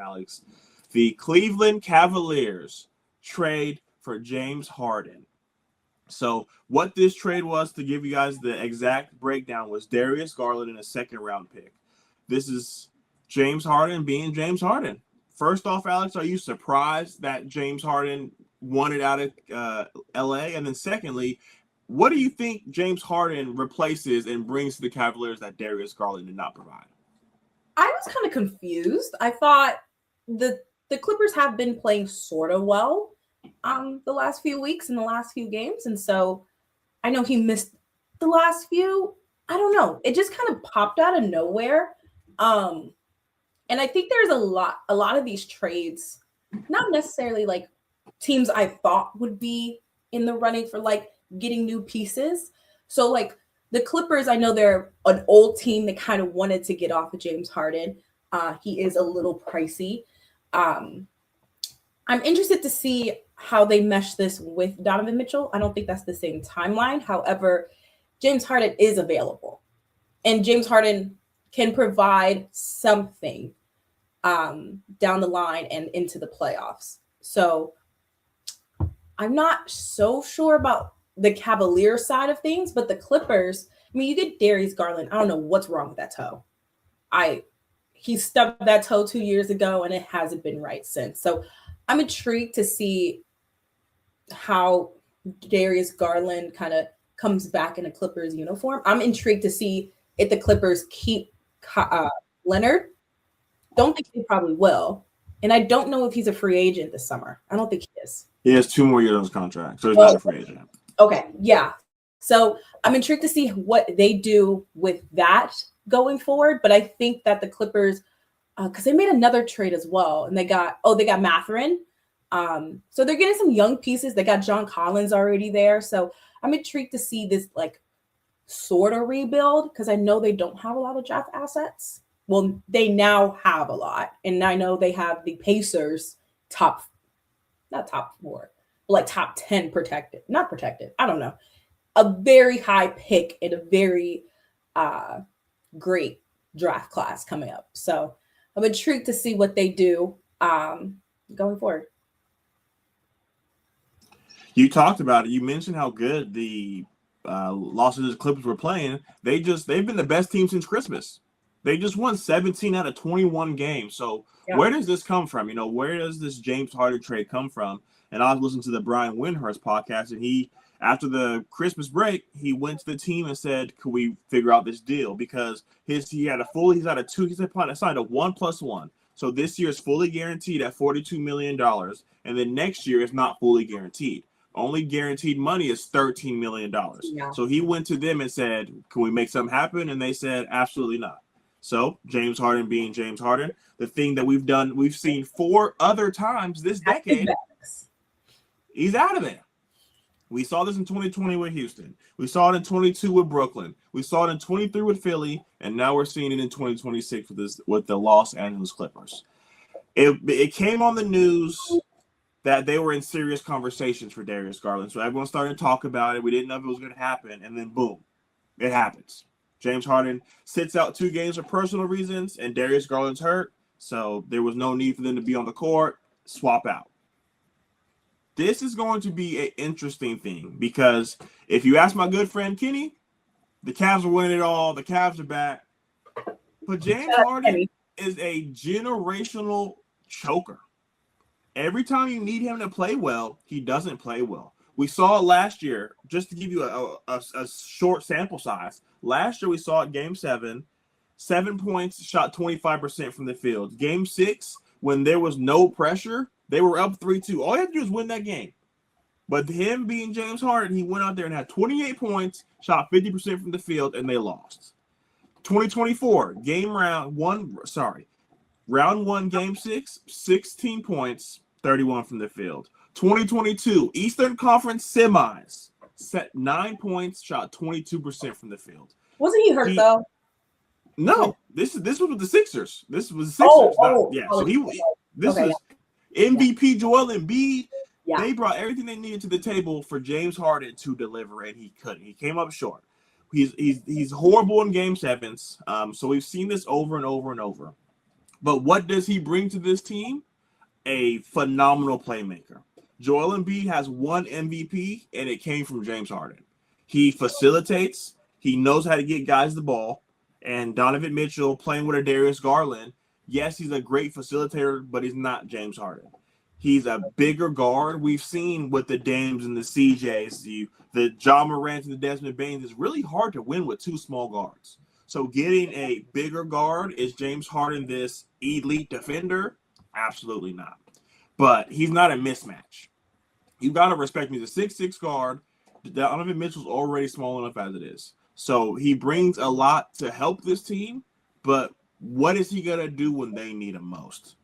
Alex. The Cleveland Cavaliers trade for James Harden. So what this trade was, to give you guys the exact breakdown, was Darius Garland in a second-round pick. This is James Harden being James Harden. First off, Alex, are you surprised that James Harden wanted out of L.A.? And then secondly, what do you think James Harden replaces and brings to the Cavaliers that Darius Garland did not provide? I was kind of confused. I thought the Clippers have been playing sort of well the last few weeks and the last few games. And so I know he missed the last few. I don't know. It just kind of popped out of nowhere. And I think there's a lot of these trades, not necessarily like teams I thought would be in the running for like getting new pieces. So like the Clippers, I know they're an old team that kind of wanted to get off of James Harden. He is a little pricey. I'm interested to see how they mesh this with Donovan Mitchell. I don't think that's the same timeline. However, James Harden is available. And James Harden can provide something down the line and into the playoffs. So I'm not so sure about the Cavaliers side of things, but the Clippers, I mean, you get Darius Garland. I don't know what's wrong with that toe. He stubbed that toe 2 years ago and it hasn't been right since. So I'm intrigued to see how Darius Garland kind of comes back in a Clippers uniform. I'm intrigued to see if the Clippers keep Leonard. Don't think they probably will. And I don't know if he's a free agent this summer. I don't think he is. He has 2 more years on his contract, so he's not a free agent. Okay, yeah. So I'm intrigued to see what they do with that going forward. But I think that the Clippers, because they made another trade as well, and they got Mathurin. So they're getting some young pieces. They got John Collins already there. So I'm intrigued to see this like sort of rebuild, because I know they don't have a lot of draft assets. Well, they now have a lot. And I know they have the Pacers not top 4, but like top 10 protected. Not protected. I don't know. A very high pick and a very great draft class coming up. So I'm intrigued to see what they do going forward. You talked about it. You mentioned how good the Los Angeles Clippers were playing. They've been the best team since Christmas. They just won 17 out of 21 games. So Where does this come from? Where does this James Harden trade come from? And I was listening to the Brian Windhorst podcast, and he, after the Christmas break, he went to the team and said, "Could we figure out this deal?" Because he's signed a 1+1. So this year is fully guaranteed at $42 million, and then next year is not fully guaranteed. Only guaranteed money is $13 million. Yeah. So he went to them and said, "Can we make something happen?" And they said, "Absolutely not." So James Harden being James Harden, the thing that we've seen 4 other times this decade, he's out of there. We saw this in 2020 with Houston. We saw it in 22 with Brooklyn. We saw it in 23 with Philly, and now we're seeing it in 2026 with the Los Angeles Clippers. It came on the news that they were in serious conversations for Darius Garland, so everyone started to talk about it. We didn't know if it was going to happen, and then boom, it happens. James Harden sits out 2 games for personal reasons, and Darius Garland's hurt, so there was no need for them to be on the court. Swap out. This is going to be an interesting thing, because if you ask my good friend Kenny, the Cavs are winning it all. The Cavs are back. But James Harden is a generational choker. Every time you need him to play well, he doesn't play well. We saw it last year, just to give you a short sample size. Last year, we saw it Game 7, 7 points, shot 25% from the field. Game 6, when there was no pressure, they were up 3-2. All you have to do is win that game. But him being James Harden, he went out there and had 28 points, shot 50% from the field, and they lost. 2024, round 1, Game 6, 16 points, 31 from the field. 2022, Eastern Conference semis, set 9 points, shot 22% from the field. Wasn't he hurt though? No, this was with the Sixers. This was the Sixers. MVP Joel Embiid. Yeah. They brought everything they needed to the table for James Harden to deliver, and he couldn't. He came up short. He's horrible in Game 7s. So we've seen this over and over and over. But what does he bring to this team? A phenomenal playmaker. Joel Embiid has one MVP, and it came from James Harden. He facilitates. He knows how to get guys the ball. And Donovan Mitchell playing with a Darius Garland, yes, he's a great facilitator, but he's not James Harden. He's a bigger guard. We've seen with the Dames and the CJs, the Ja Morant and the Desmond Bains, it's really hard to win with two small guards. So getting a bigger guard, is James Harden this elite defender? Absolutely not. But he's not a mismatch. You got to respect me. He's a 6'6" guard. Donovan Mitchell's already small enough as it is. So he brings a lot to help this team, but what is he going to do when they need him most?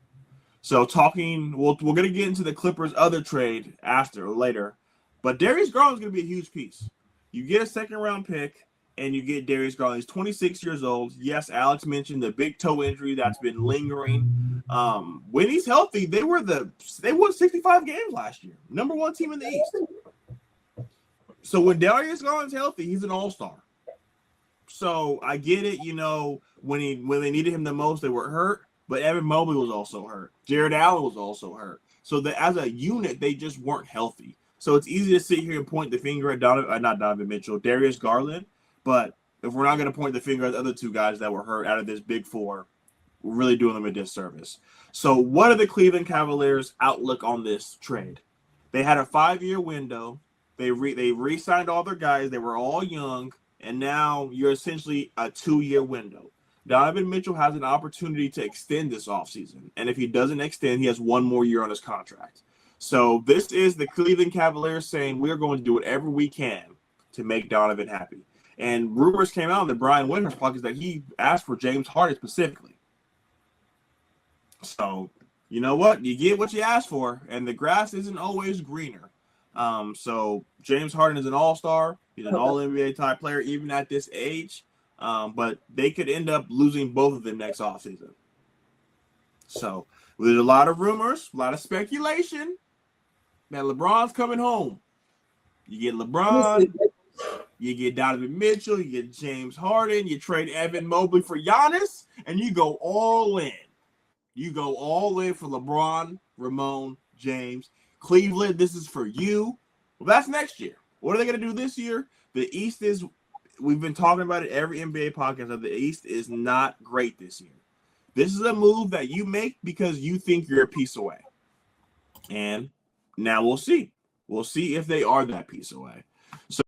So we're going to get into the Clippers' other trade later, but Darius Garland's going to be a huge piece. You get a second-round pick, and you get Darius Garland. He's 26 years old. Yes, Alex mentioned the big toe injury that's been lingering. When he's healthy, they won 65 games last year. Number one team in the East. So when Darius Garland's healthy, he's an all-star. So I get it, when they needed him the most, they were hurt. But Evan Mobley was also hurt. Jared Allen was also hurt. So that as a unit, they just weren't healthy. So it's easy to sit here and point the finger at not Donovan Mitchell, Darius Garland. But if we're not going to point the finger at the other two guys that were hurt out of this big four, we're really doing them a disservice. So what are the Cleveland Cavaliers' outlook on this trade? They had a 5-year window. They re-signed all their guys. They were all young. And now you're essentially a 2-year window. Donovan Mitchell has an opportunity to extend this offseason. And if he doesn't extend, he has one more year on his contract. So this is the Cleveland Cavaliers saying we're going to do whatever we can to make Donovan happy. And rumors came out in the Brian Windhorst podcast that he asked for James Harden specifically. So, you know what? You get what you ask for, and the grass isn't always greener. So James Harden is an all-star. He's an all-NBA type player, even at this age. But they could end up losing both of them next offseason. So there's a lot of rumors, a lot of speculation that LeBron's coming home. You get LeBron, you get Donovan Mitchell, you get James Harden, you trade Evan Mobley for Giannis, and you go all in. You go all in for LeBron, Ramon, James. Cleveland, this is for you. Well, that's next year. What are they going to do this year? The East is, we've been talking about it every NBA podcast, that the East is not great this year. This is a move that you make because you think you're a piece away. And now we'll see. We'll see if they are that piece away. So